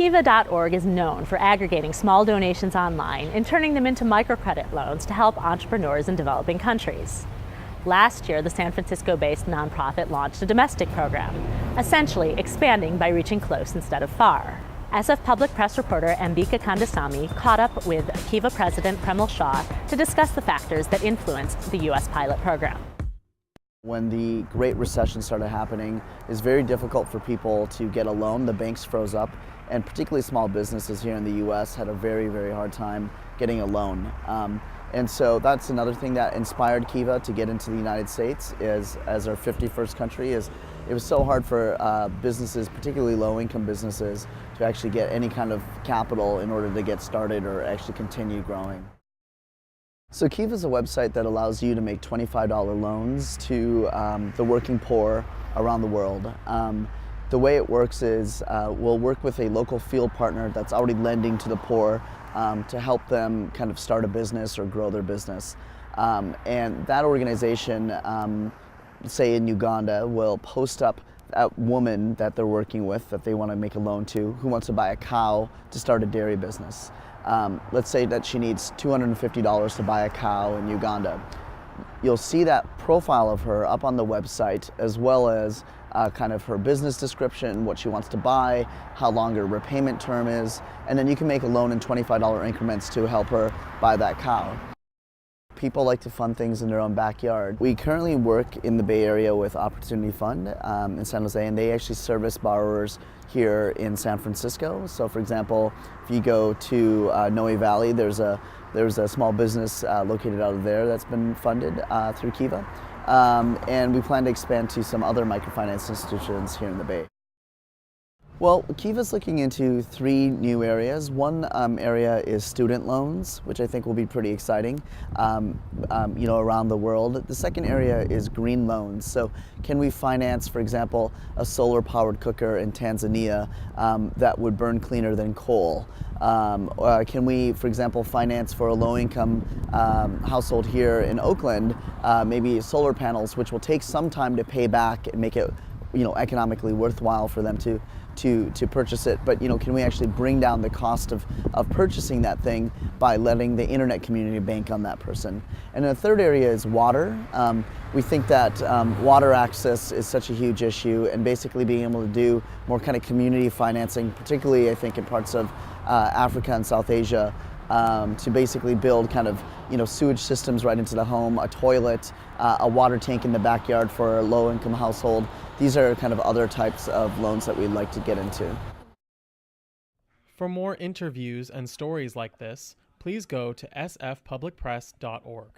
Kiva.org is known for aggregating small donations online and turning them into microcredit loans to help entrepreneurs in developing countries. Last year, the San Francisco-based nonprofit launched a domestic program, essentially expanding by reaching close instead of far. SF Public Press reporter Ambika Kandasamy caught up with Kiva President Premal Shah to discuss the factors that influenced the U.S. pilot program. When the Great Recession started happening, it was very difficult for people to get a loan. The banks froze up, and particularly small businesses here in the U.S. had a very, very hard time getting a loan. And so that's another thing that inspired Kiva to get into the United States as our 51st country. It was so hard for businesses, particularly low-income businesses, to actually get any kind of capital in order to get started or actually continue growing. So Kiva is a website that allows you to make $25 loans to the working poor around the world. The way it works is we'll work with a local field partner that's already lending to the poor to help them kind of start a business or grow their business. And that organization, say in Uganda, will post up that woman that they're working with that they want to make a loan to who wants to buy a cow to start a dairy business. Let's say that she needs $250 to buy a cow in Uganda. You'll see that profile of her up on the website, as well as kind of her business description, what she wants to buy, how long her repayment term is, and then you can make a loan in $25 increments to help her buy that cow. People like to fund things in their own backyard. We currently work in the Bay Area with Opportunity Fund in San Jose, and they actually service borrowers here in San Francisco. So for example, if you go to Noe Valley, there's a small business located out of there that's been funded through Kiva. And we plan to expand to some other microfinance institutions here in the Bay. Well, Kiva's looking into 3 new areas. One area is student loans, which I think will be pretty exciting, around the world. The second area is green loans. So can we finance, for example, a solar-powered cooker in Tanzania that would burn cleaner than coal? Can we, for example, finance for a low-income household here in Oakland, maybe solar panels, which will take some time to pay back and make it economically worthwhile for them to purchase it, but can we actually bring down the cost of purchasing that thing by letting the internet community bank on that person? And the third area is water. We think that water access is such a huge issue, and basically being able to do more kind of community financing, particularly I think in parts of Africa and South Asia, to basically build kind of sewage systems right into the home, a toilet, a water tank in the backyard for a low-income household. These are kind of other types of loans that we'd like to get into. For more interviews and stories like this, please go to sfpublicpress.org.